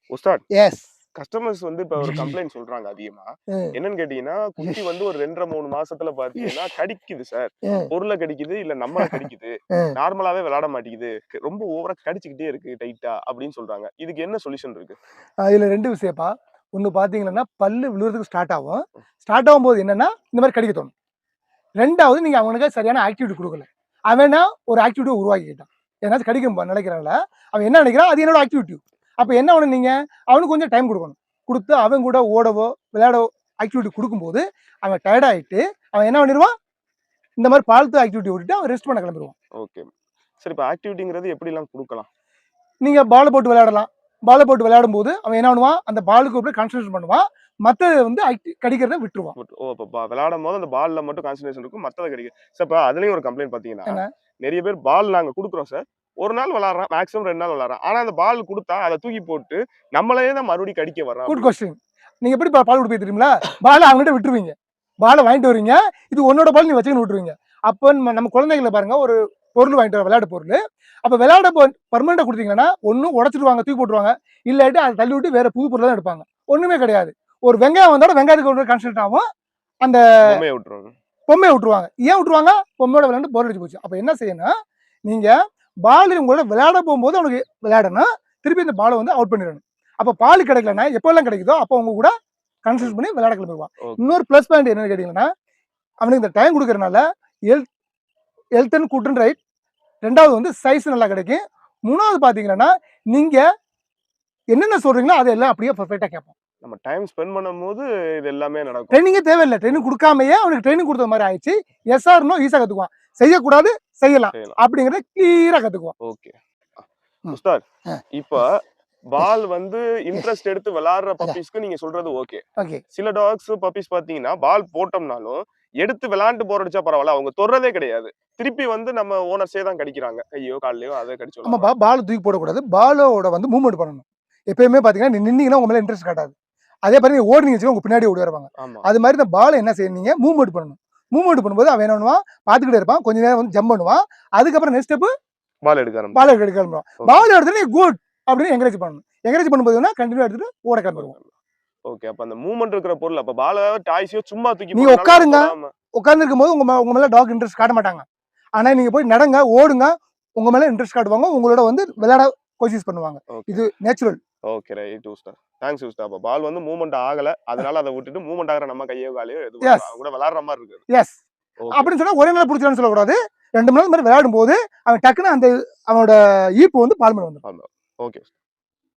Ustad S customers வந்து இப்ப ஒரு கம்ப்ளைண்ட் சொல்றாங்க அதிகமா. என்னன்னு கேட்டீங்கன்னா, குட்டி வந்து ஒரு 2 1/2 3 மாசத்துல பாத்தீங்கன்னா, கடிக்குது சார். பொருள கடிக்குது, இல்ல நம்மள கடிக்குது. நார்மலாவே விளையாட மாட்டேங்குது. ரொம்ப ஓவரா கடிச்சுக்கிட்டே இருக்கு டைட்டா அப்படின்னு சொல்றாங்க. இதுக்கு என்ன சொல்யூஷன் இருக்கு? இதுல 2 விஷயப்பா. ஒண்ணு பாத்தீங்கன்னா, பல்லு விழுறதுக்கு ஸ்டார்ட் ஆகும். ஸ்டார்ட் ஆகும்போது என்னன்னா, இந்த மாதிரி கடிக்க தோணும். 2வது நீங்க அவனுக்கு சரியான ஆக்டிவிட்டி குடுக்கல. அவனா ஒரு ஆக்டிவிட்டிய உருவாக்கிட்டான். எதனாச்சும் கடிக்க நினைக்கிறான்ல, அவன் என்ன நினைக்கிறான், அது என்னோட ஆக்டிவிட்டி. அப்ப என்ன பண்ணணும் நீங்க, அவனுக்கு கொஞ்சம் டைம் குடுக்கணும். குடுத்து அவன் கூட ஓடவோ, விளையாடவோ ஆக்டிவிட்டி குடுக்கும்போது, அவன் டயர்ட் ஆயிட்டு, அவன் என்ன பண்ணிருவான், இந்த மாதிரி பால்த்து ஆக்டிவிட்டி விட்டுட்டு அவன் ரெஸ்ட் பண்ண கிளம்பிருவான். ஓகே. சரி இப்ப ஆக்டிவிட்டிங்கிறது எப்படிலாம் குடுக்கலாம்? நீங்க பால் போட்டு விளையாடலாம். பால போட்டு விளையாடும்போது அவன் என்ன பண்ணுவான், அந்த பாலுக்கு அப்படியே கான்சன்ட்ரேட் பண்ணுவான். மத்தது வந்து கடிக்கிறத விட்டுருவான். ஓ அப்ப விளையாடும்போது அந்த பால்ல மட்டும் கான்சன்ட்ரேஷன் இருக்கும். மத்தத கிடைக்கும். சார் இப்ப அதுலயும் ஒரு கம்ப்ளைண்ட் பாத்தீங்கன்னா, என்ன நெறைய பேர் பால் நாங்க குடுக்குறோம் சார். 1 நாள் விளையாடுறான். மேக்ஸிமம் 2 நாள் விளையாடுறான். ஆனா அந்த பால் குடுத்தா அத தூக்கி போட்டு நம்மளையே தான் மறுபடியும் கடிக்க வர்றான் குட் அப்படின்னு. கொஸ்டின். நீங்க எப்படி பால் குடுப்பீங்க தெரியுங்களா? பால அவன்கிட்ட விட்டுருவீங்க. பால வாங்கிட்டு வருவீங்க. இது உன்னோட பால் நீ வச்சுக்கின்னு விட்டுருவீங்க. அப்ப நம்ம குழந்தைகள பாருங்க, ஒரு பொருள் வாங்கிட்டு வர விளையாட்டு பொருள். அப்ப விளையாட பெர்மனன்ட்டா குடுத்தீங்கன்னா, ஒண்ணு உடைச்சிருவாங்க, தூக்கி போட்டுருவாங்க. இல்லாட்டி அத தள்ளி விட்டு வேற புது பொருள் தான் எடுப்பாங்க. ஒண்ணுமே கிடையாது. ஒரு வெங்காயம் வந்தோட வெங்காயத்துக்கு ஒரு கான்சன்ட்ரேட் ஆகும். அந்த பொம்மைய விட்டுருவாங்க. பொம்மைய விட்டுருவாங்க. ஏன் விட்டுருவாங்க? பொம்மையோட விளையாண்டு போர் அடிச்சு போச்சு. அப்ப என்ன செய்யணும், நீங்க பால் உங்களோட விளையாட போகும்போது அவனுக்கு விளையாடணும். திருப்பி இந்த பால வந்து அவுட் பண்ணிடணும். அப்ப பால் கிடைக்கலன்னா எப்பெல்லாம் கிடைக்குதோ அப்ப உங்க கூட கான்சன்ட்ரேட் பண்ணி விளையாட கிளம்பிடுவான். இன்னொரு பிளஸ் பாயிண்ட் என்னன்னு கேட்டீங்கன்னா, அவனுக்கு இந்த டைம் கொடுக்கறனால health and good and right. 2வது வந்து சைஸ் நல்லா கிடைக்கும். 3வது பாத்தீங்கன்னா, நீங்க என்னென்ன சொல்றீங்களோ அதெல்லாம் அப்படியே பெர்ஃபெக்ட்டா கேட்பான். நம்ம டைம் ஸ்பெண்ட் பண்ணும்போது இது எல்லாமே நடக்கும். ட்ரெயினிங்கே தேவையில்ல. ட்ரெயினிங் குடுக்காமயே அவனுக்கு ட்ரெயினிங் குடுத்த மாதிரி ஆயிடுச்சு. எஸ் ஆர் நோ ஈஸியா கத்துக்குவான். செய்யக்கூடாது, செய்யலாம் அப்படிங்கறத கிளியரா கத்துக்குவான். ஓகே. உஸ்தாத், இப்ப பால் வந்து இன்ட்ரெஸ்ட் எடுத்து விளையாடுற பப்பீஸ்க்கு நீங்க சொல்றது ஓகே. ஓகே. சில டாக்ஸ் பப்பீஸ் பாத்தீங்கன்னா பால் போட்டோம்னாலும் எடுத்து விளையாண்டு போர் அடிச்சா பரவாயில்ல, அவங்க தொடுறதே கிடையாது. திருப்பி வந்து நம்ம ஓனர்ஸே தான் கடிக்கிறாங்க. கையோ கால்லயோ அதை கடிச்சு. ஆமா, பால் தூக்கி போடக்கூடாது. பாலோட வந்து மூவ்மெண்ட் பண்ணணும். எப்பயுமே பாத்தீங்கன்னா நீ நின்னீங்கன்னா உங்க மேல இன்ட்ரெஸ்ட் காட்டாது. அதே மாதிரி ஓடுனீங்க வச்சுக்கோங்க, உங்க பின்னாடி ஓடி வருவாங்க. அது மாதிரி இந்த பால் என்ன செய்யணும், மூவ்மெண்ட் பண்ணணும். மூவ்மெண்ட் பண்ணும்போது அவன் என்ன பண்ணுவான், பாத்துக்கிட்டே இருப்பான். கொஞ்ச நேரம் வந்து ஜம்ப் பண்ணுவான். அதுக்கப்புறம் நெக்ஸ்ட் ஸ்டெப் பால் எடுக்க ஆரம்பிப்பான். பால் எடுத்து குட் அப்படின்னு என்கரேஜ் பண்ணணும். என்கரேஜ் பண்ணும்போது கண்டினியூ எடுத்துட்டு ஓட கிளம்பிடுவான். ஓகே. அப்ப அந்த மூவ்மெண்ட் இருக்கிற பொருள், அப்ப பால டாய்ஸியோ சும்மா தூக்கி நீங்க உட்காருங்க. உட்கார்ந்து இருக்கும்போது உங்க மேல டாக் இன்ட்ரெஸ்ட் காட்ட மாட்டாங்க. ஆனா நீங்க போய் நடங்க, ஓடுங்க, உங்க மேல இன்ட்ரெஸ்ட் காட்டுவாங்க. உங்களோட வந்து விளையாட கோஷிஷ் பண்ணுவாங்க. இது natural. Okay right Ustad. Thanks Ustad. அப்ப பால் வந்து மூவ்மெண்ட் ஆகல, அதனால அதை விட்டுட்டு மூவ்மெண்ட் ஆகற நம்ம கையோ காலையோ எது கூட விளையாடுற மாதிரி இருக்கு. எஸ். அப்படின்னு சொன்னா ஒரே நாள் பிடிச்சான்னு சொல்லக்கூடாது. 2 மணி நேரம் விளையாடும் போது அவன் டக்குன்னு அந்த அவனோட ஈர்ப்பு வந்து பால் மேல வந்துடும். ஓகே.